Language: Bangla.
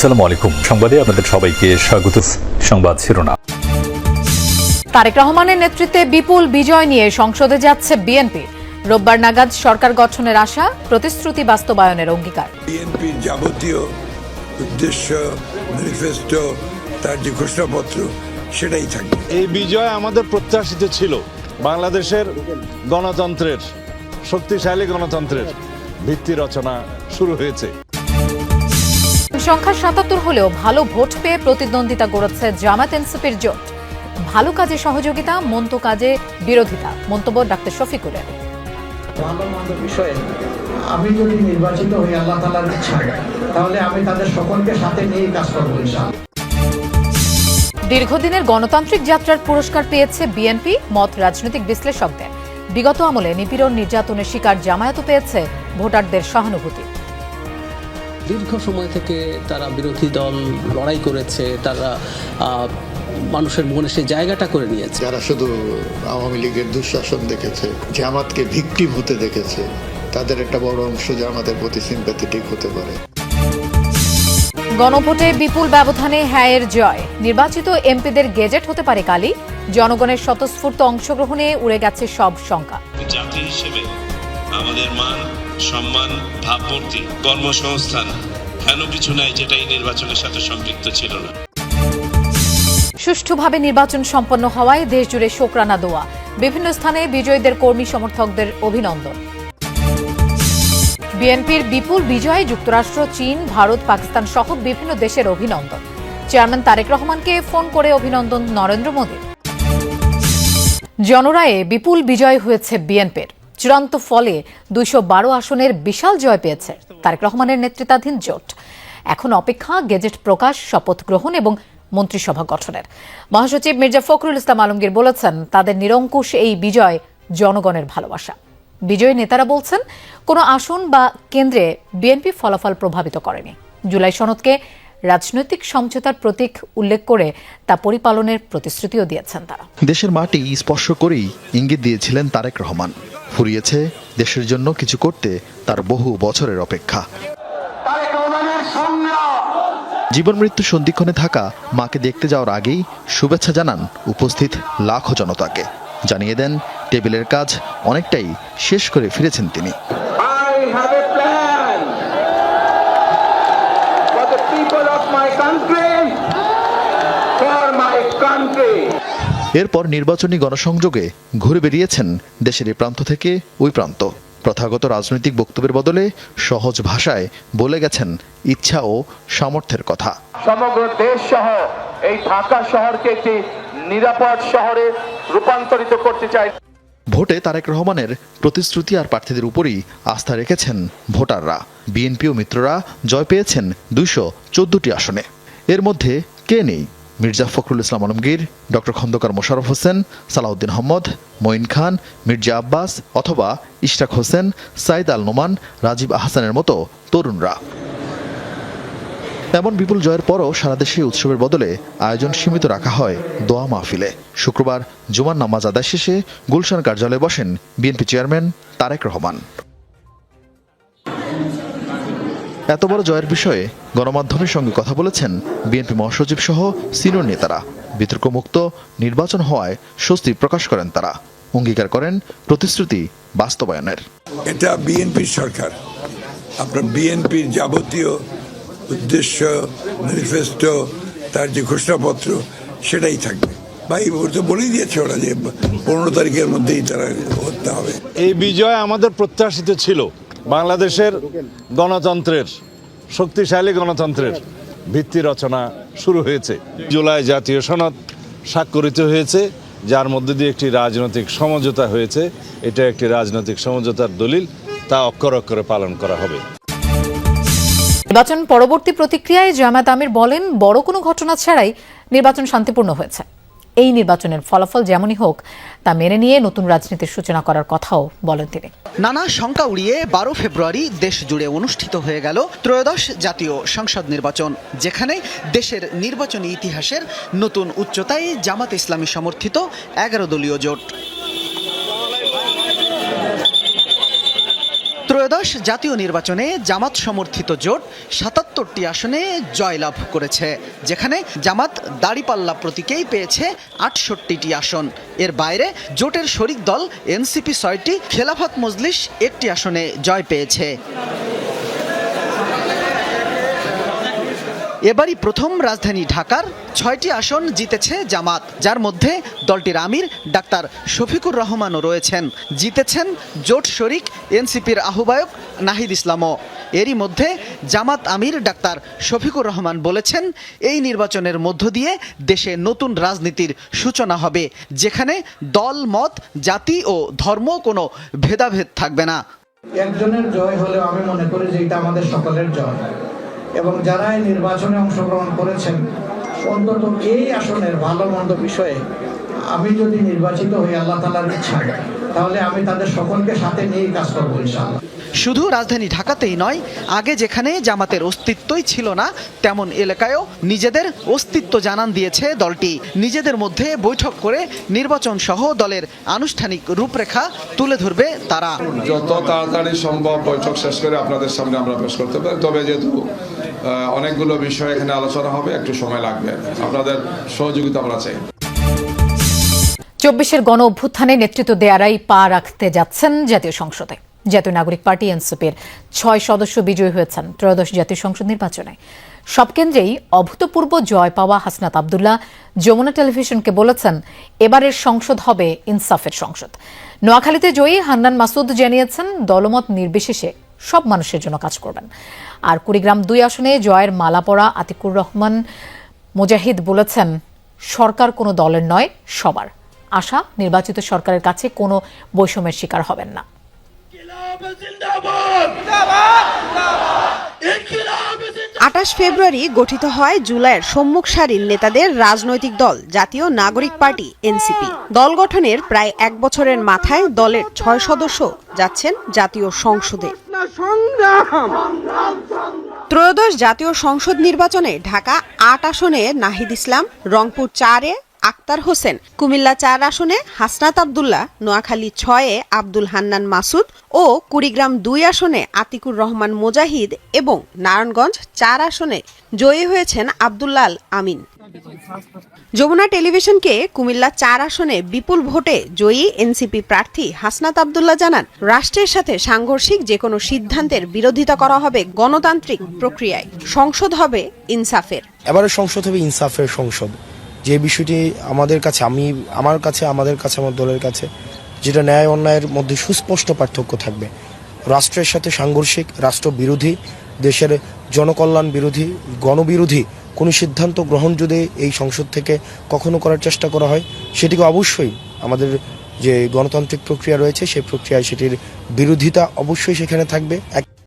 আসসালামু আলাইকুম। সংবাদে আপনাদের সবাইকে স্বাগত। সংবাদ শিরোনাম। তারেক রহমানের নেতৃত্বে বিপুল বিজয় নিয়ে সংসদে যাচ্ছে বিএনপি। রোববার নাগাদ সরকার গঠনের আশা, প্রতিশ্রুতি বাস্তবায়নের অঙ্গীকার। বিএনপির যাবতীয় উদ্দেশ্য, ম্যানিফেস্টো, তার যে ঘোষণাপত্র সেটাই থাকবে। এই বিজয় আমাদের প্রত্যাশিত ছিল। বাংলাদেশের গণতন্ত্রের, শক্তিশালী গণতন্ত্রের ভিত্তি রচনা শুরু হয়েছে। সংখ্যা ৭৭ হলেও ভালো ভোট পেয়ে প্রতিদ্বন্দ্বিতা করেছে জামায়াত এনসিপির জোট। ভালো কাজে সহযোগিতা, মন্দ কাজে বিরোধিতা, মন্তব্য ডাক্তার শফিকুলের। ভালো মন্দ বিষয়ে আমি যদি নির্বাচিত হই আল্লাহ তাআলার ইচ্ছায়, তাহলে আমি তাদের সকলকে সাথে নিয়ে কাজ করব ইনশাআল্লাহ। দীর্ঘদিনের গণতান্ত্রিক যাত্রার পুরস্কার পেয়েছে বিএনপি, মত রাজনৈতিক বিশ্লেষকদের। বিগত আমলে নিপীড়ন নির্যাতনের শিকার জামায়াতও পেয়েছে ভোটারদের সহানুভূতি। দীর্ঘ সময় থেকে তারা বিরোধী দল লড়াই করেছে, তারা মানুষের মনে সেই জায়গাটা করে নিয়েছে। যারা শুধু আওয়ামী লীগের দুঃশাসন দেখেছে, জামাতকে ভিকটিম হতে দেখেছে, তাদের একটা বড় অংশ জামাতের প্রতি সিম্প্যাথেটিক হতে পারে। গণভোটে বিপুল ব্যবধানে হ্যায়ের জয়। নির্বাচিত এমপিদের গেজেট হতে পারে কালই। জনগণের স্বতঃস্ফূর্ত অংশগ্রহণে উড়ে গেছে সব শঙ্কা। জাতি হিসেবে আমাদের মান, সম্মান, ভাবমূর্তি, কর্মসংস্থান হেন কিছু নাই যেটা এই নির্বাচনের সাথে সম্পৃক্ত ছিল না। সুষ্ঠুভাবে নির্বাচন সম্পন্ন হওয়ায় দেশজুড়ে শোকরানা দোয়া। বিভিন্ন স্থানে বিজয়ীদের কর্মী সমর্থকদের অভিনন্দন। বিএনপির বিপুল বিজয়ে যুক্তরাষ্ট্র, চীন, ভারত, পাকিস্তান সহ বিভিন্ন দেশের অভিনন্দন। চেয়ারম্যান তারেক রহমানকে ফোন করে অভিনন্দন নরেন্দ্র মোদীর। জনরায়ে বিপুল বিজয় হয়েছে বিএনপির। চূড়ান্ত ফলে ২১২ আসনের বিশাল জয় পেয়েছে তারেক রহমানের নেতৃত্বাধীন জোট। এখন অপেক্ষা গেজেট প্রকাশ, শপথ গ্রহণ এবং মন্ত্রিসভা গঠনের। মহাসচিব মির্জা ফখরুল ইসলাম আলমগীর বলেছেন, তাদের নিরঙ্কুশ এই বিজয় জনগণের ভালোবাসা। বিজয়ী নেতারা বলছেন, কোনো আসন বা কেন্দ্রে বিএনপি ফলাফল প্রভাবিত করেনি। জুলাই সনদকে রাজনৈতিক সমঝোতার প্রতীক উল্লেখ করে তা পরিপালনের প্রতিশ্রুতিও দিয়েছেন তারা। দেশের মাটি স্পর্শ করেই ইঙ্গিত দিয়েছিলেন তারেক রহমান। ফুরিয়েছে দেশের জন্য কিছু করতে তার বহু বছরের অপেক্ষা। জীবন মৃত্যু সন্ধিক্ষণে থাকা মাকে দেখতে যাওয়ার আগেই শুভেচ্ছা জানান উপস্থিত লাখো জনতাকে। জানিয়ে দেন, টেবিলের কাজ অনেকটাই শেষ করে ফিরেছেন তিনি। এরপর নির্বাচনী গণসংযোগে ঘুরে বেরিয়েছেন দেশের এই প্রান্ত থেকে ওই প্রান্ত। প্রথাগত রাজনৈতিক বক্তব্যের বদলে সহজ ভাষায় বলে গেছেন ইচ্ছা ও সামর্থ্যের কথা। সমগ্র দেশ সহ এই ঢাকা শহরকে একটি নিরাপদ শহরে রূপান্তরিত করতে চাই। ভোটে তারেক রহমানের প্রতিশ্রুতি আর প্রার্থীদের উপরই আস্থা রেখেছেন ভোটাররা। বিএনপি ও মিত্ররা জয় পেয়েছেন ২১৪টি আসনে। এর মধ্যে কে নেই? মির্জা ফখরুল ইসলাম আলমগীর, ডক্টর খন্দকার মোশাররফ হোসেন, সালাউদ্দিন আহমদ, মঈন খান, মির্জা আব্বাস অথবা ইশরাক হোসেন, সাইদ আল নোমান, রাজীব আহসানের মতো তরুণরা। এমন বিপুল জয়ের পরও সারা দেশে উৎসবের বদলে আয়োজন সীমিত রাখা হয় দোয়া মাহফিলে। শুক্রবার জুমার নামাজ আদায় শেষে গুলশান কার্যালয়ে বসেন বিএনপি চেয়ারম্যান তারেক রহমান। এত বড় জয়ের বিষয়ে গণমাধ্যমের সঙ্গে কথা বলেছেন বিএনপি মহাসচিব সহ সিনিয়র নেতারা। বিতর্কমুক্ত নির্বাচন হওয়ায় স্বস্তি প্রকাশ করেন তারা। অঙ্গীকার করেন প্রতিশ্রুতি বাস্তবায়নের। এটা বিএনপির সরকার। আপনার বিএনপির যাবতীয় উদ্দেশ্য, ম্যানিফেস্টো, তার যে ঘোষণাপত্র সেটাই থাকবে। বা এই মুহূর্তে বলেই দিয়েছে ওরা যে 15 তারিখের মধ্যেই তারা হতে হবে। এই বিজয় আমাদের প্রত্যাশিত ছিল। বাংলাদেশের গণতন্ত্রের, শক্তিশালী গণতন্ত্রের ভিত্তি রচনা শুরু হয়েছে। জুলাই জাতীয় সনদ স্বাক্ষরিত হয়েছে, যার মধ্যে দিয়ে একটি রাজনৈতিক সমঝোতা হয়েছে। এটা একটি রাজনৈতিক সমঝোতার দলিল, তা অক্ষরে অক্ষরে পালন করা হবে। নির্বাচন পরবর্তী প্রতিক্রিয়ায় জামায়াত আমির বলেন, বড় কোনো ঘটনা ছাড়াই নির্বাচন শান্তিপূর্ণ হয়েছে। এই নির্বাচনের ফলাফল যেমনই হোক তা মেনে নিয়ে নতুন রাজনীতির সূচনা করার কথাও বলেন তিনি। নানা শঙ্কা উড়িয়ে 12 ফেব্রুয়ারি দেশ জুড়ে অনুষ্ঠিত হয়ে গেল ত্রয়োদশ জাতীয় সংসদ নির্বাচন, যেখানে দেশের নির্বাচনী ইতিহাসের নতুন উচ্চতায় জামাত ইসলামী সমর্থিত 11 দলীয় জোট। ত্রয়োদশ জাতীয় নির্বাচনে জামাত সমর্থিত জোট ৭৭টি আসনে জয়লাভ করেছে, যেখানে জামাত দাড়িপাল্লা প্রতীকেই পেয়েছে ৬৮টি আসন। এর বাইরে জোটের শরিক দল এনসিপি ৬টি, খেলাফত মজলিস ১টি আসনে জয় পেয়েছে। এবারই প্রথম রাজধানী ঢাকার ৬টি আসন জিতেছে জামাত, যার মধ্যে দলটির আমির ডাক্তার শফিকুর রহমানও রয়েছেন। জিতেছেন জোট শরিক এনসিপির আহ্বায়ক নাহিদ ইসলামও। এরই মধ্যে জামাত আমির ডাক্তার শফিকুর রহমান বলেছেন, এই নির্বাচনের মধ্য দিয়ে দেশে নতুন রাজনীতির সূচনা হবে, যেখানে দল, মত, জাতি ও ধর্ম কোনো ভেদাভেদ থাকবে না। একজনের জয় হলেও আমি মনে করি যে এটা আমাদের সকলের জয়, এবং যারা এই নির্বাচনে অংশগ্রহণ করেছেন অন্তত এই আসনের ভালো মন্দ বিষয়ে আমি যদি নির্বাচিত হই আল্লাহ তাআলার ইচ্ছায়, তাহলে আমি তাদের সকলকে সাথে নিয়ে কাজ করবো ইনশাআল্লাহ। শুধু রাজধানী ঢাকাতেই নয়, আগে যেখানে জামাতের অস্তিত্বই ছিল না তেমন এলাকায়ও নিজেদের অস্তিত্ব জানান দিয়েছে দলটি। নিজেদের মধ্যে বৈঠক করে নির্বাচন সহ দলের আনুষ্ঠানিক রূপরেখা তুলে ধরবে তারা। যত তাড়াতাড়ি সম্ভব বৈঠক শেষ করে আপনাদের সামনে আমরা পেশ করতে পারি, তবে যেহেতু অনেকগুলো বিষয় এখানে আলোচনা হবে, একটু সময় লাগবে, আপনাদের সহযোগিতা আমরা চাই। ২৪-এর গণ অভ্যুত্থানে নেতৃত্ব দেয়ারাই পা রাখতে যাচ্ছেন জাতীয় সংসদে। জাতীয় নাগরিক পার্টি এনসিপির ৬ সদস্য বিজয়ী হয়েছেন ত্রয়োদশ জাতীয় সংসদ নির্বাচনে। সব কেন্দ্রেই অভূতপূর্ব জয় পাওয়া হাসনাত আব্দুল্লাহ যমুনা টেলিভিশনকে বলেছেন, এবারের সংসদ হবে ইনসাফের সংসদ। নোয়াখালীতে জয়ী হান্নান মাসুদ জানিয়েছেন, দলমত নির্বিশেষে সব মানুষের জন্য কাজ করবেন। আর কুড়িগ্রাম ২ আসনে জয়ের মালা পরা আতিকুর রহমান মুজাহিদ বলেছেন, সরকার কোনো দলের নয়, সবার। আশা, নির্বাচিত সরকারের কাছে কোনো বৈষম্যের শিকার হবেন না। ২৮ ফেব্রুয়ারি গঠিত হয় জুলাইয়ের সম্মুখ সারির নেতাদের রাজনৈতিক দল জাতীয় নাগরিক পার্টি এনসিপি। দল গঠনের প্রায় ১ বছরের মাথায় দলের ৬ সদস্য যাচ্ছেন জাতীয় সংসদে। ত্রয়োদশ জাতীয় সংসদ নির্বাচনে ঢাকা ৮ আসনে নাহিদ ইসলাম, রংপুর ৪-এ আক্তার হোসেন, কুমিল্লা ৪ আসনে হাসনাত আব্দুল্লাহ, নোয়াখালী ৬-এ আব্দুল হান্নান মাসুদ ও কুড়িগ্রাম ২ আসনে আতিকুর রহমান মুজাহিদ এবং নারায়ণগঞ্জ ৪ আসনে জয়ী হয়েছেন আব্দুল্লাল আমিন। যমুনা টেলিভিশনকে কুমিল্লা ৪ আসনে বিপুল ভোটে জয়ী এনসিপি প্রার্থী হাসনাত আব্দুল্লাহ জানান, রাষ্ট্রের সাথে সাংঘর্ষিক যে কোনো সিদ্ধান্তের বিরোধিতা করা হবে গণতান্ত্রিক প্রক্রিয়ায়। সংসদ হবে ইনসাফের। এবারে সংসদ হবে ইনসাফের সংসদ। যে বিষয়টি আমাদের কাছে, আমার কাছে, আমাদের কাছে, আমার দলের কাছে, যেটা ন্যায় অন্যায়ের মধ্যে সুস্পষ্ট পার্থক্য থাকবে। রাষ্ট্রের সাথে সাংঘর্ষিক, রাষ্ট্র বিরোধী, দেশের জনকল্যাণ বিরোধী, গণবিরোধী কোনো সিদ্ধান্ত গ্রহণ যদি এই সংসদ থেকে কখনো করার চেষ্টা করা হয়, সেটিকে অবশ্যই আমাদের যে গণতান্ত্রিক প্রক্রিয়া রয়েছে সেই প্রক্রিয়ায় সেটির বিরোধিতা অবশ্যই সেখানে থাকবে।